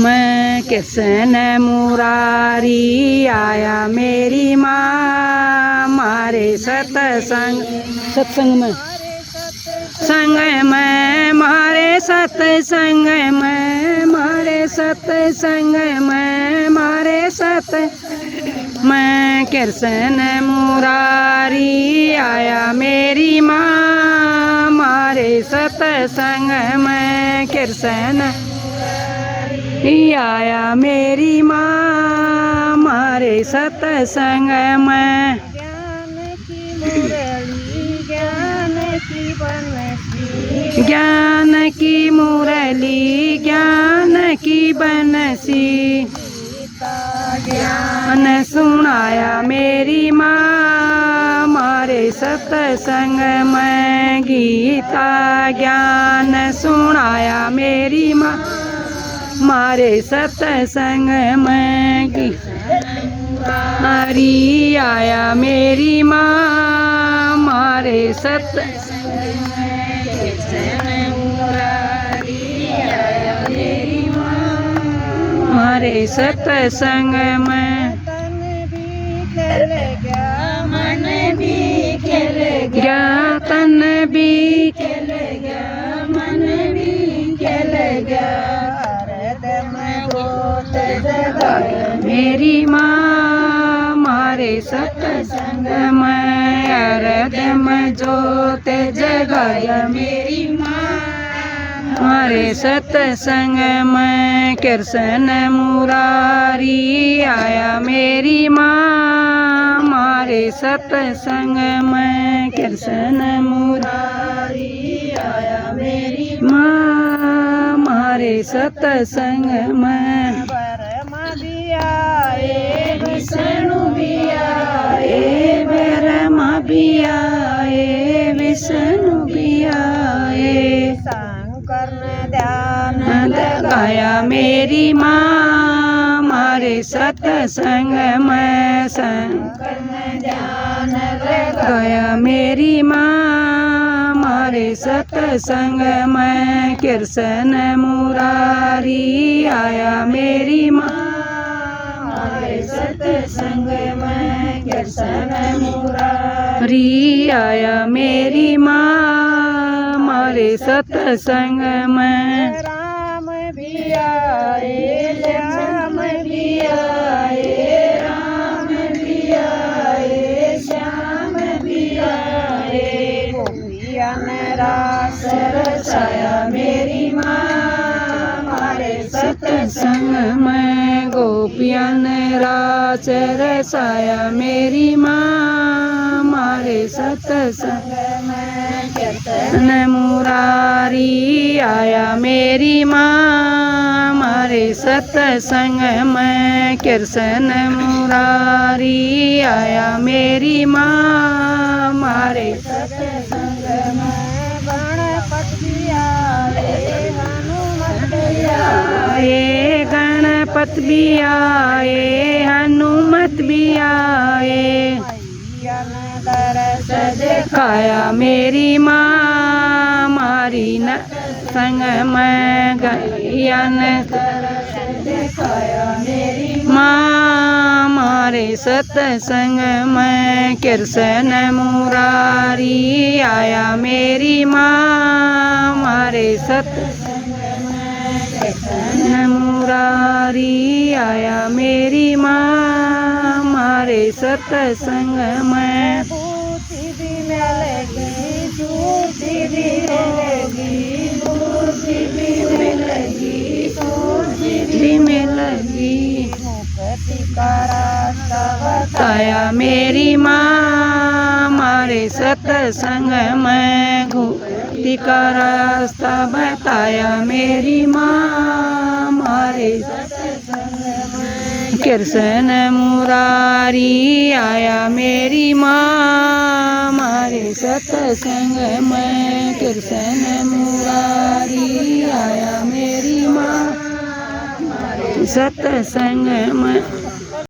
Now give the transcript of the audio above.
मैं कृष्ण मुरारी आया मेरी माँ मारे सत्संग में मारे सत्संग में मारे सत्संग में मारे मैं कृष्ण मुरारी आया मेरी माँ मारे सत्संग में कृष्ण आया मेरी माँ मारे सत्संग में ज्ञान की मुरली ज्ञान की बनसी ज्ञान सुनाया मेरी माँ मारे सत्संग में गीता ज्ञान सुनाया मेरी माँ मारे सत्संग में हरी आया मेरी माँ मारे सत्संग मारे सत्संग में मन भी खेल गया तन भी खेल गया मन भी खेल गया मेरी माँ मारे सत्संग में हृदय में जोत जगाया मेरी माँ मारे सत्संग में कृष्ण मुरारी आया मेरी माँ मारे सत्संग में कृष्ण मुरारी आया मेरी माँ मारे सत्संग में विष्णु भी आए ब्रह्मा भी आए विष्णु भी आए शंकर ने ध्यान लगाया मेरी माँ मारे सत्संग में शंकर ने ध्यान लगाया मेरी माँ मारे सत्संग में कृष्ण मुरारी आया मेरी माँ सत्संग में कृष्ण मुरारी आया मेरी माँ मारे सत्संग में राम भी आए श्याम भी आए राम भी आए श्याम भी आए गोपिया ने रास रचाया मेरी माँ मारे सत्संग में गोपिया ने रास रचाया मेरी माँ मारे सत्संग में कृष्ण मुरारी आया मेरी माँ मारे सत्संग में कृष्ण मुरारी आया मेरी माँ मारे सत्संग में गणपति आए हनुमत आए गणपत भी आए हनुमत भी आए दरस दिखाया मेरी माँ मारी न संग में गैया ने दिखाया मेरी माँ मारे सत्संग में कृष्ण मुरारी आया मेरी माँ मारे सत्संग में कृष्ण मुरारी आया मेरी माँ मारे सत्संग में बूटी भी मिलेगी सूटी भी मिलेगी बूटी भी मिलेगी सूटी भी मिलेगी मुक्ति का रास्ता बताया मेरी माँ मारे सत्संग में मुक्ति का रास्ता बताया मेरी माँ मारे सत्संग में कृष्ण मुरारी आया मेरी माँ मारे सत्संग में कृष्ण मुरारी आया मेरी माँ सत्संग में।